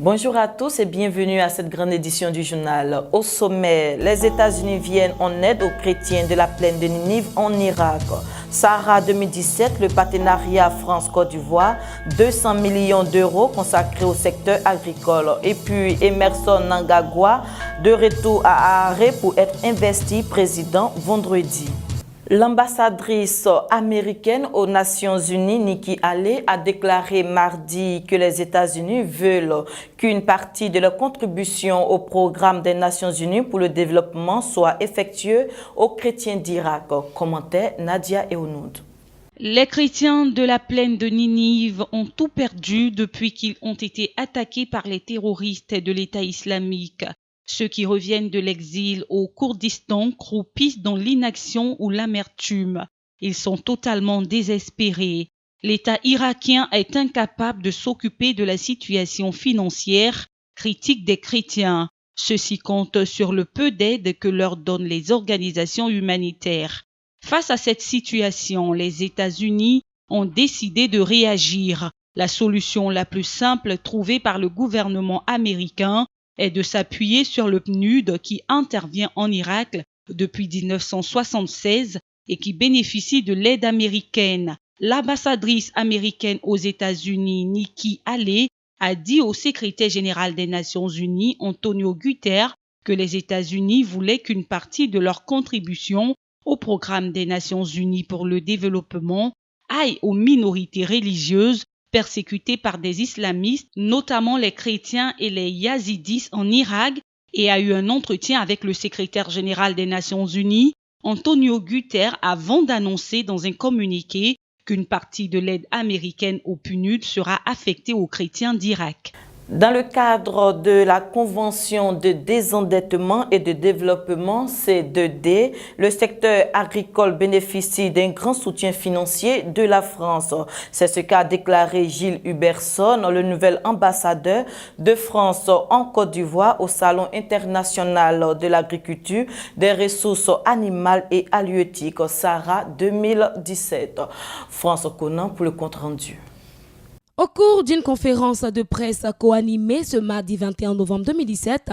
Bonjour à tous et bienvenue à cette grande édition du journal. Au sommet, les États-Unis viennent en aide aux chrétiens de la plaine de Ninive en Irak. Sahara 2017, le partenariat France-Côte d'Ivoire, 200 millions d'euros consacrés au secteur agricole. Et puis Emerson Mnangagwa, de retour à Harare pour être investi président vendredi. L'ambassadrice américaine aux Nations Unies, Nikki Haley, a déclaré mardi que les États-Unis veulent qu'une partie de leur contribution au programme des Nations Unies pour le développement soit effectuée aux chrétiens d'Irak. Commentaire Nadia Eounoud. Les chrétiens de la plaine de Ninive ont tout perdu depuis qu'ils ont été attaqués par les terroristes de l'État islamique. Ceux qui reviennent de l'exil au Kourdistan croupissent dans l'inaction ou l'amertume. Ils sont totalement désespérés. L'État irakien est incapable de s'occuper de la situation financière critique des chrétiens. Ceux-ci comptent sur le peu d'aide que leur donnent les organisations humanitaires. Face à cette situation, les États-Unis ont décidé de réagir. La solution la plus simple trouvée par le gouvernement américain est de s'appuyer sur le PNUD qui intervient en Irak depuis 1976 et qui bénéficie de l'aide américaine. L'ambassadrice américaine aux États-Unis, Nikki Haley, a dit au secrétaire général des Nations Unies, Antonio Guterres, que les États-Unis voulaient qu'une partie de leur contribution au programme des Nations Unies pour le développement aille aux minorités religieuses persécutés par des islamistes, notamment les chrétiens et les yazidis en Irak, et a eu un entretien avec le secrétaire général des Nations Unies, Antonio Guterres, avant d'annoncer dans un communiqué qu'une partie de l'aide américaine au PNUD sera affectée aux chrétiens d'Irak. Dans le cadre de la Convention de désendettement et de développement C2D, le secteur agricole bénéficie d'un grand soutien financier de la France. C'est ce qu'a déclaré Gilles Huberson, le nouvel ambassadeur de France en Côte d'Ivoire au Salon international de l'agriculture, des ressources animales et halieutiques Sahara 2017. France Conan pour le compte-rendu. Au cours d'une conférence de presse co-animée ce mardi 21 novembre 2017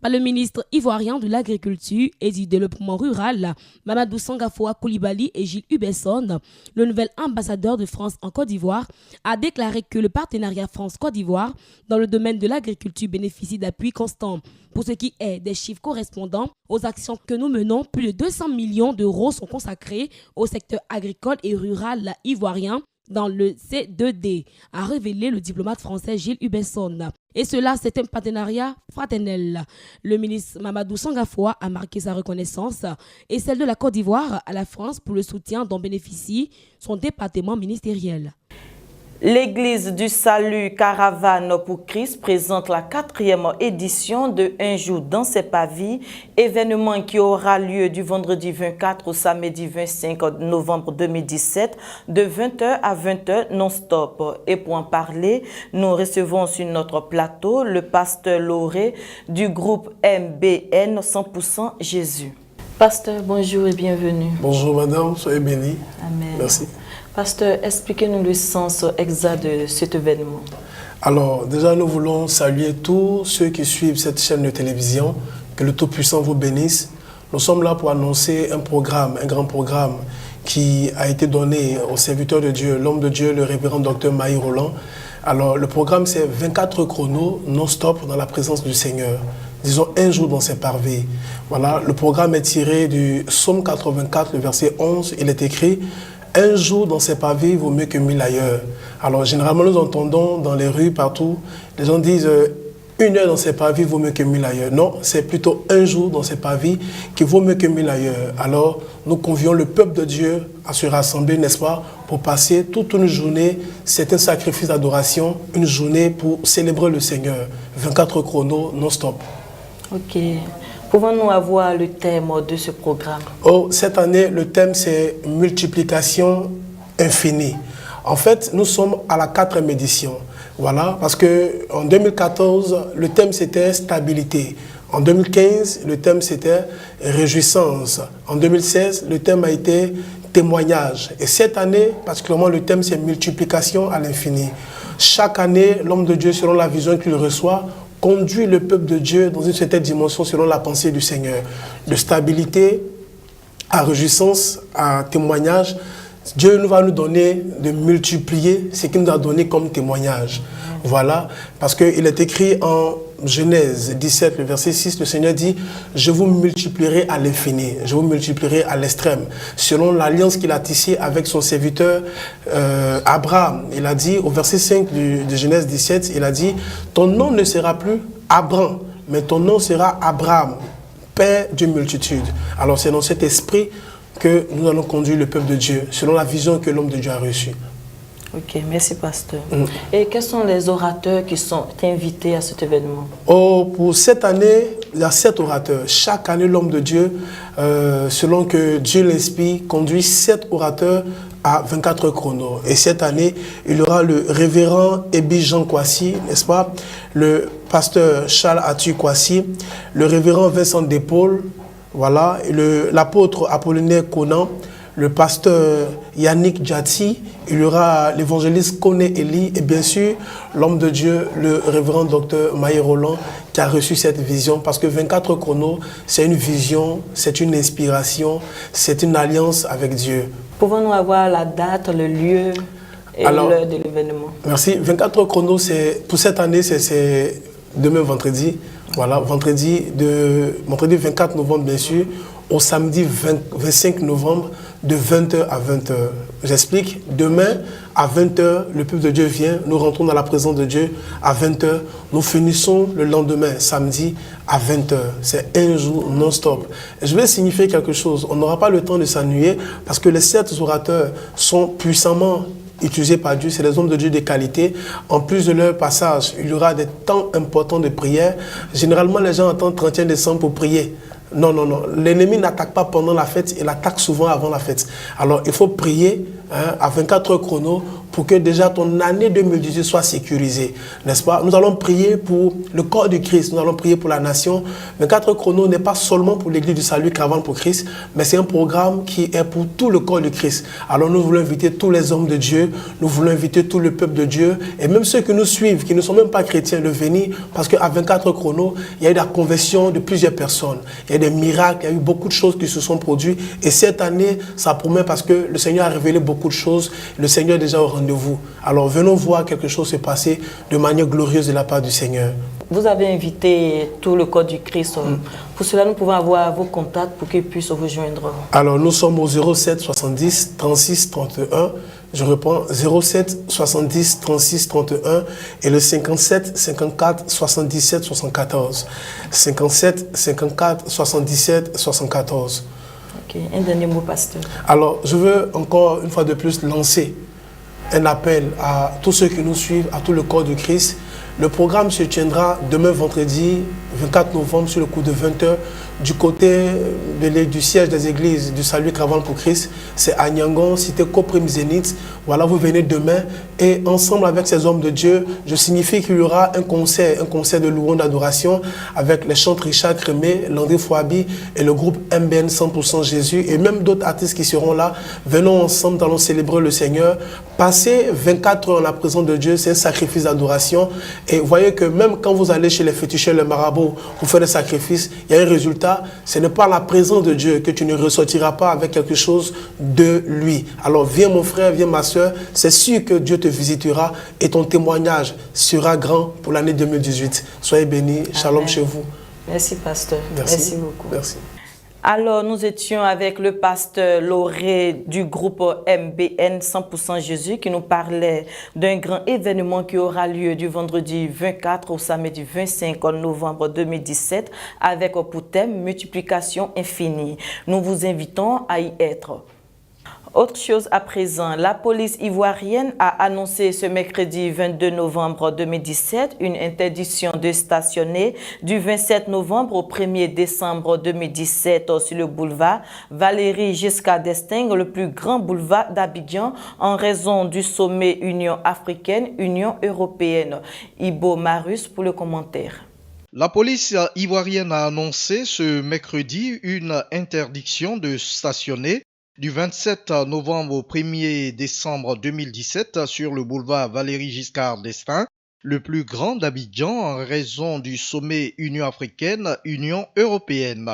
par le ministre ivoirien de l'Agriculture et du Développement rural, Mamadou Sangafoa Koulibaly et Gilles Huberson, le nouvel ambassadeur de France en Côte d'Ivoire, a déclaré que le partenariat France-Côte d'Ivoire dans le domaine de l'agriculture bénéficie d'appui constant. Pour ce qui est des chiffres correspondant aux actions que nous menons, plus de 200 millions d'euros sont consacrés au secteur agricole et rural ivoirien dans le C2D, a révélé le diplomate français Gilles Huberson. Et cela, c'est un partenariat fraternel. Le ministre Mamadou Sangafoa a marqué sa reconnaissance et celle de la Côte d'Ivoire à la France pour le soutien dont bénéficie son département ministériel. L'Église du Salut Caravane pour Christ présente la 4e édition de Un jour dans ses pavis, événement qui aura lieu du vendredi 24 au samedi 25 novembre 2017 de 20h à 20h non-stop. Et pour en parler, nous recevons sur notre plateau le pasteur Lauré du groupe MBN 100% Jésus. Pasteur, bonjour et bienvenue. Bonjour madame, soyez bénie. Amen. Merci. Pasteur, expliquez-nous le sens exact de cet événement. Alors, déjà, nous voulons saluer tous ceux qui suivent cette chaîne de télévision. Que le Tout-Puissant vous bénisse. Nous sommes là pour annoncer un programme, un grand programme qui a été donné au serviteur de Dieu, l'homme de Dieu, le révérend docteur Maï Roland. Alors, le programme, c'est 24 chronos non-stop dans la présence du Seigneur. Disons, un jour dans ses parvis. Voilà, le programme est tiré du Psaume 84, le verset 11. Il est écrit: un jour dans ses pavés vaut mieux que 1000 ailleurs. Alors, généralement, nous entendons dans les rues, partout, les gens disent une heure dans ses pavés vaut mieux que 1000 ailleurs. Non, c'est plutôt un jour dans ses pavés qui vaut mieux que 1000 ailleurs. Alors, nous convions le peuple de Dieu à se rassembler, n'est-ce pas, pour passer toute une journée. C'est un sacrifice d'adoration, une journée pour célébrer le Seigneur. 24 chronos non-stop. Ok. Pouvons-nous avoir le thème de ce programme? Oh, cette année, le thème, c'est multiplication infinie. En fait, nous sommes à la 4e édition. Voilà, parce qu'en 2014, le thème, c'était stabilité. En 2015, le thème, c'était réjouissance. En 2016, le thème a été témoignage. Et cette année, particulièrement, le thème, c'est multiplication à l'infini. Chaque année, l'homme de Dieu, selon la vision qu'il reçoit, conduit le peuple de Dieu dans une certaine dimension selon la pensée du Seigneur. De stabilité à réjouissance, à témoignage, Dieu nous va nous donner de multiplier ce qu'il nous a donné comme témoignage. Voilà, parce qu'il est écrit en Genèse 17, le verset 6, le Seigneur dit « Je vous multiplierai à l'infini, je vous multiplierai à l'extrême ». Selon l'alliance qu'il a tissée avec son serviteur Abraham, il a dit au verset 5 de Genèse 17, il a dit « Ton nom ne sera plus Abraham, mais ton nom sera Abraham, père d'une multitude ». Alors c'est dans cet esprit que nous allons conduire le peuple de Dieu, selon la vision que l'homme de Dieu a reçue. Ok, merci pasteur. Et quels sont les orateurs qui sont invités à cet événement? Oh, pour cette année, il y a 7 orateurs. Chaque année, l'homme de Dieu, selon que Dieu l'inspire, conduit 7 orateurs à 24 chronos. Et cette année, il y aura le révérend Ebi Jean Kwasi, n'est-ce pas? Le pasteur Charles Atu Kwasi, le révérend Vincent Despaul, voilà, l'apôtre Apollinaire Conan, le pasteur Yannick Djati, il y aura l'évangéliste Kone Eli et bien sûr l'homme de Dieu, le révérend docteur Maï Roland qui a reçu cette vision parce que 24 chronos, c'est une vision, c'est une inspiration, c'est une alliance avec Dieu. Pouvons-nous avoir la date, le lieu et l'heure de l'événement? Merci. 24 chronos, pour cette année, c'est demain vendredi. Voilà, vendredi 24 novembre bien sûr, au samedi 25 novembre de 20h à 20h. J'explique, demain à 20h, le peuple de Dieu vient, nous rentrons dans la présence de Dieu à 20h, nous finissons le lendemain, samedi à 20h. C'est un jour non-stop. Je vais signifier quelque chose, on n'aura pas le temps de s'ennuyer parce que les 7 orateurs sont puissamment utilisés par Dieu, c'est des hommes de Dieu de qualité. En plus de leur passage, il y aura des temps importants de prière. Généralement, les gens attendent 31 décembre pour prier. Non, non, non. L'ennemi n'attaque pas pendant la fête, il attaque souvent avant la fête. Alors, il faut prier à 24 heures chrono pour que déjà ton année 2018 soit sécurisée, n'est-ce pas? Nous allons prier pour le corps du Christ, nous allons prier pour la nation. 24 heures chrono n'est pas seulement pour l'église du salut Caravane pour Christ, mais c'est un programme qui est pour tout le corps du Christ. Alors nous voulons inviter tous les hommes de Dieu, nous voulons inviter tout le peuple de Dieu, et même ceux qui nous suivent, qui ne sont même pas chrétiens, de venir, parce qu'à 24 heures chrono, il y a eu la conversion de plusieurs personnes, il y a des miracles, il y a eu beaucoup de choses qui se sont produites, et cette année, ça promet parce que le Seigneur a révélé beaucoup de choses, le Seigneur est déjà au rendez-vous. Alors venons voir quelque chose se passer de manière glorieuse de la part du Seigneur. Vous avez invité tout le corps du Christ. Pour cela, nous pouvons avoir vos contacts pour qu'ils puissent vous joindre. Alors nous sommes au 07 70 36 31. Je reprends 07 70 36 31 et le 57 54 77 74. 57 54 77 74. Ok, un dernier mot, pasteur. Alors je veux encore une fois de plus lancer un appel à tous ceux qui nous suivent, à tout le corps du Christ. Le programme se tiendra demain vendredi 24 novembre sur le coup de 20h du côté du siège des églises du Salut Caravane pour Christ. C'est à Nyangon, cité Coprim Zénith. Voilà, vous venez demain et ensemble avec ces hommes de Dieu, je signifie qu'il y aura un concert de louange d'adoration avec les chantres Richard Crémé, Landry Fouabi et le groupe MBN 100% Jésus et même d'autres artistes qui seront là. Venons ensemble, allons célébrer le Seigneur. Passer 24 heures en la présence de Dieu, c'est un sacrifice d'adoration. Et vous voyez que même quand vous allez chez les féticheurs, les marabouts, pour faire des sacrifices, il y a un résultat. Ce n'est pas la présence de Dieu que tu ne ressortiras pas avec quelque chose de lui. Alors viens mon frère, viens ma soeur, c'est sûr que Dieu te visitera et ton témoignage sera grand pour l'année 2018. Soyez bénis, shalom. Amen. Chez vous. Merci pasteur, merci beaucoup. Merci. Alors, nous étions avec le pasteur Lauré du groupe MBN 100% Jésus qui nous parlait d'un grand événement qui aura lieu du vendredi 24 au samedi 25 novembre 2017 avec pour thème multiplication infinie. Nous vous invitons à y être. Autre chose à présent, la police ivoirienne a annoncé ce mercredi 22 novembre 2017 une interdiction de stationner du 27 novembre au 1er décembre 2017 sur le boulevard Valéry Giscard d'Estaing, le plus grand boulevard d'Abidjan, en raison du sommet Union africaine-Union européenne. Ibo Marus pour le commentaire. La police ivoirienne a annoncé ce mercredi une interdiction de stationner Du 27 novembre au 1er décembre 2017 sur le boulevard Valéry Giscard d'Estaing, le plus grand d'Abidjan en raison du sommet Union africaine-Union européenne.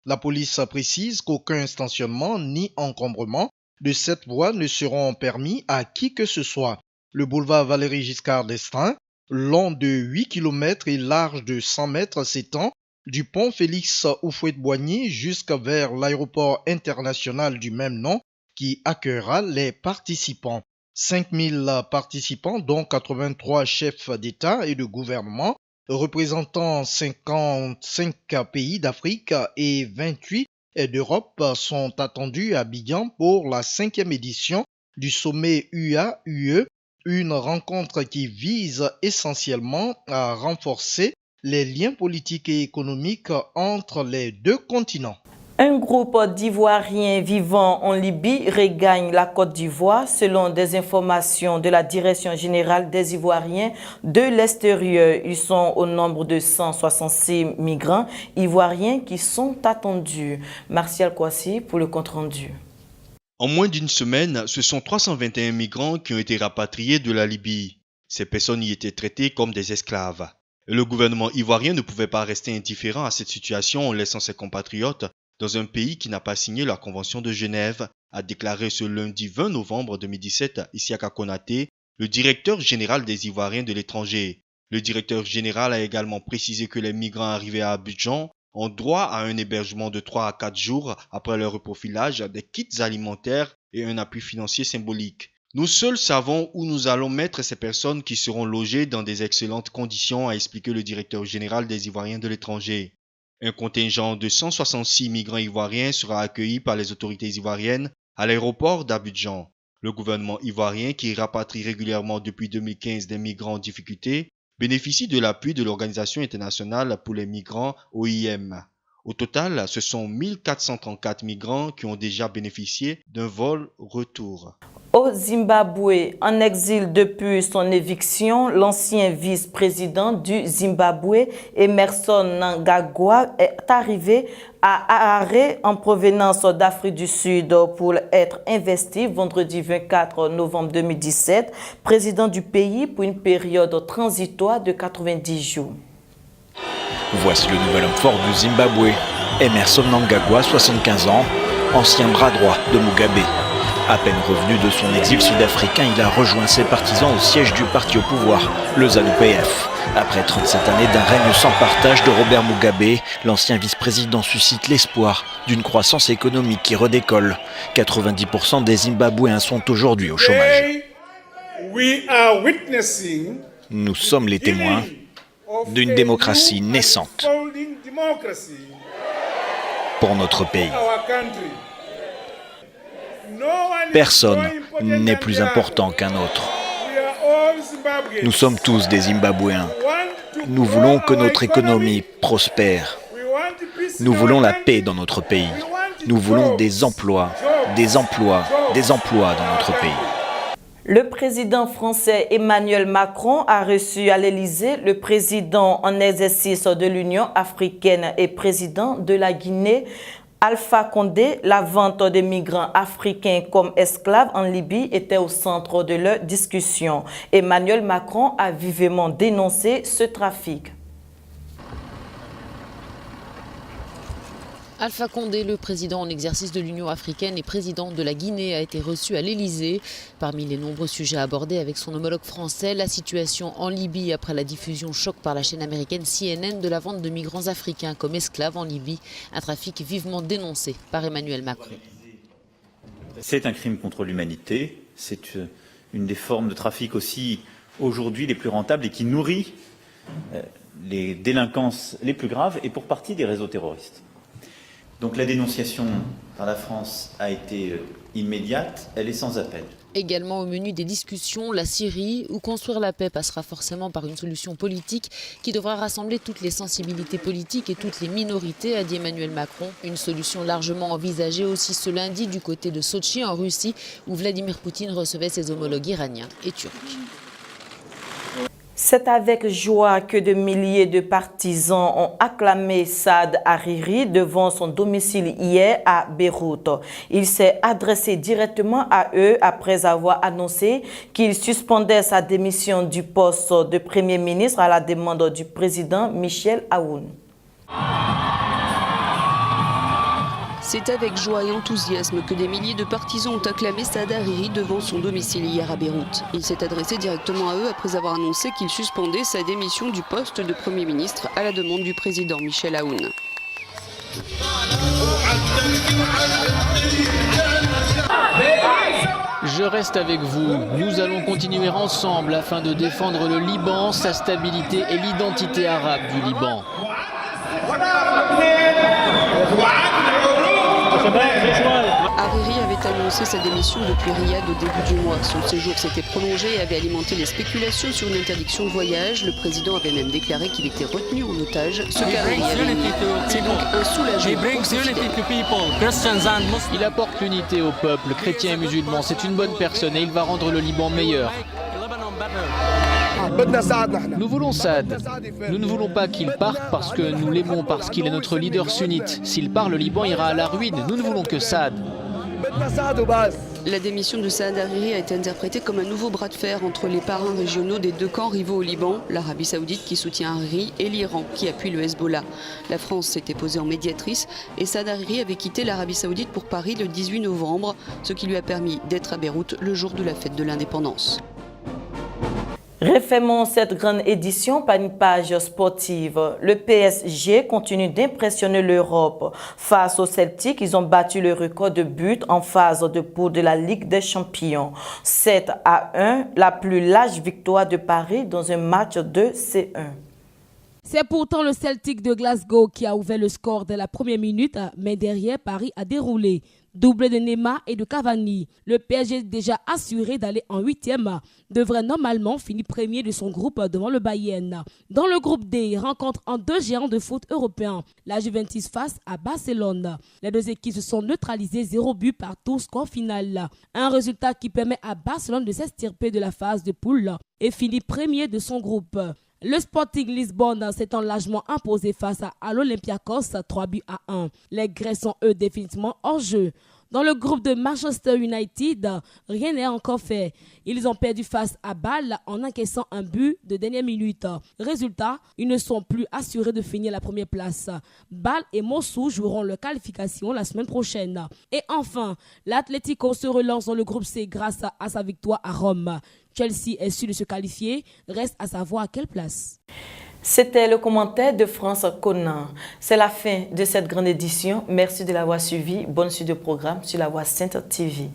La police précise qu'aucun stationnement ni encombrement de cette voie ne seront permis à qui que ce soit. Le boulevard Valéry Giscard d'Estaing, long de 8 km et large de 100 mètres, s'étend du pont Félix Houphouët-Boigny jusqu'à vers l'aéroport international du même nom qui accueillera les participants. 5000 participants, dont 83 chefs d'État et de gouvernement, représentant 55 pays d'Afrique et 28 d'Europe, sont attendus à Abidjan pour la 5e édition du sommet UA-UE, une rencontre qui vise essentiellement à renforcer les liens politiques et économiques entre les deux continents. Un groupe d'Ivoiriens vivant en Libye regagne la Côte d'Ivoire selon des informations de la Direction générale des Ivoiriens de l'extérieur. Ils sont au nombre de 166 migrants ivoiriens qui sont attendus. Martial Kouassi pour le compte-rendu. En moins d'une semaine, ce sont 321 migrants qui ont été rapatriés de la Libye. Ces personnes y étaient traitées comme des esclaves. Le gouvernement ivoirien ne pouvait pas rester indifférent à cette situation en laissant ses compatriotes dans un pays qui n'a pas signé la Convention de Genève, a déclaré ce lundi 20 novembre 2017 Isiaka Konaté, le directeur général des Ivoiriens de l'étranger. Le directeur général a également précisé que les migrants arrivés à Abidjan ont droit à un hébergement de 3 à 4 jours après leur reprofilage, des kits alimentaires et un appui financier symbolique. Nous seuls savons où nous allons mettre ces personnes qui seront logées dans des excellentes conditions, a expliqué le directeur général des Ivoiriens de l'étranger. Un contingent de 166 migrants ivoiriens sera accueilli par les autorités ivoiriennes à l'aéroport d'Abidjan. Le gouvernement ivoirien, qui rapatrie régulièrement depuis 2015 des migrants en difficulté, bénéficie de l'appui de l'Organisation internationale pour les migrants OIM. Au total, ce sont 1434 migrants qui ont déjà bénéficié d'un vol retour. Au Zimbabwe, en exil depuis son éviction, l'ancien vice-président du Zimbabwe, Emmerson Mnangagwa, est arrivé à Harare en provenance d'Afrique du Sud pour être investi vendredi 24 novembre 2017, président du pays pour une période transitoire de 90 jours. Voici le nouvel homme fort du Zimbabwe, Emmerson Mnangagwa, 75 ans, ancien bras droit de Mugabe. À peine revenu de son exil sud-africain, il a rejoint ses partisans au siège du parti au pouvoir, le ZANU-PF. Après 37 années d'un règne sans partage de Robert Mugabe, l'ancien vice-président suscite l'espoir d'une croissance économique qui redécolle. 90% des Zimbabwéens sont aujourd'hui au chômage. Nous sommes les témoins d'une démocratie naissante pour notre pays. Personne n'est plus important qu'un autre. Nous sommes tous des Zimbabwéens. Nous voulons que notre économie prospère. Nous voulons la paix dans notre pays. Nous voulons des emplois, des emplois, des emplois dans notre pays. Le président français Emmanuel Macron a reçu à l'Élysée le président en exercice de l'Union africaine et président de la Guinée, Alpha Condé. La vente des migrants africains comme esclaves en Libye était au centre de leur discussion. Emmanuel Macron a vivement dénoncé ce trafic. Alpha Condé, le président en exercice de l'Union africaine et président de la Guinée, a été reçu à l'Élysée. Parmi les nombreux sujets abordés avec son homologue français, la situation en Libye après la diffusion choc par la chaîne américaine CNN de la vente de migrants africains comme esclaves en Libye, un trafic vivement dénoncé par Emmanuel Macron. C'est un crime contre l'humanité, c'est une des formes de trafic aussi aujourd'hui les plus rentables et qui nourrit les délinquances les plus graves et pour partie des réseaux terroristes. Donc la dénonciation par la France a été immédiate, elle est sans appel. Également au menu des discussions, la Syrie, où construire la paix passera forcément par une solution politique qui devra rassembler toutes les sensibilités politiques et toutes les minorités, a dit Emmanuel Macron. Une solution largement envisagée aussi ce lundi du côté de Sotchi en Russie, où Vladimir Poutine recevait ses homologues iraniens et turcs. C'est avec joie que de milliers de partisans ont acclamé Saad Hariri devant son domicile hier à Beyrouth. Il s'est adressé directement à eux après avoir annoncé qu'il suspendait sa démission du poste de Premier ministre à la demande du président Michel Aoun. C'est avec joie et enthousiasme que des milliers de partisans ont acclamé Saad Hariri devant son domicile hier à Beyrouth. Il s'est adressé directement à eux après avoir annoncé qu'il suspendait sa démission du poste de Premier ministre à la demande du président Michel Aoun. Je reste avec vous. Nous allons continuer ensemble afin de défendre le Liban, sa stabilité et l'identité arabe du Liban. Hariri avait annoncé sa démission depuis Riyad au début du mois. Son séjour s'était prolongé et avait alimenté les spéculations sur une interdiction de voyage. Le président avait même déclaré qu'il était retenu en otage. Ce calendrier avait mis. C'est donc un soulagement pour ses fidèles. Il apporte l'unité au peuple, chrétiens et musulmans. C'est une bonne personne et il va rendre le Liban meilleur. Nous voulons Saad. Nous ne voulons pas qu'il parte parce que nous l'aimons, parce qu'il est notre leader sunnite. S'il part, le Liban ira à la ruine. Nous ne voulons que Saad. La démission de Saad Hariri a été interprétée comme un nouveau bras de fer entre les parrains régionaux des deux camps rivaux au Liban, l'Arabie Saoudite qui soutient Hariri et l'Iran qui appuie le Hezbollah. La France s'était posée en médiatrice et Saad Hariri avait quitté l'Arabie Saoudite pour Paris le 18 novembre, ce qui lui a permis d'être à Beyrouth le jour de la fête de l'indépendance. Refermons cette grande édition par une page sportive. Le PSG continue d'impressionner l'Europe. Face aux Celtics, ils ont battu le record de buts en phase de poule de la Ligue des Champions. 7-1, la plus large victoire de Paris dans un match de C1. C'est pourtant le Celtic de Glasgow qui a ouvert le score dès la première minute, mais derrière, Paris a déroulé. Doublé de Neymar et de Cavani. Le PSG, déjà assuré d'aller en 8e, devrait normalement finir premier de son groupe devant le Bayern. Dans le groupe D, rencontre en deux géants de foot européens. La Juventus face à Barcelone. Les deux équipes se sont neutralisées 0 but partout, score final. Un résultat qui permet à Barcelone de s'extirper de la phase de poule et finir premier de son groupe. Le Sporting Lisbonne s'est largement imposé face à l'Olympiakos 3-1. Les Grecs sont eux définitivement hors jeu. Dans le groupe de Manchester United, rien n'est encore fait. Ils ont perdu face à Bâle en encaissant un but de dernière minute. Résultat, ils ne sont plus assurés de finir la première place. Bâle et Mossoul joueront leur qualification la semaine prochaine. Et enfin, l'Atlético se relance dans le groupe C grâce à sa victoire à Rome. Chelsea est sûr de se qualifier, reste à savoir à quelle place. C'était le commentaire de France Conan. C'est la fin de cette grande édition. Merci de l'avoir suivi. Bonne suite de programme sur La Voix Sainte TV.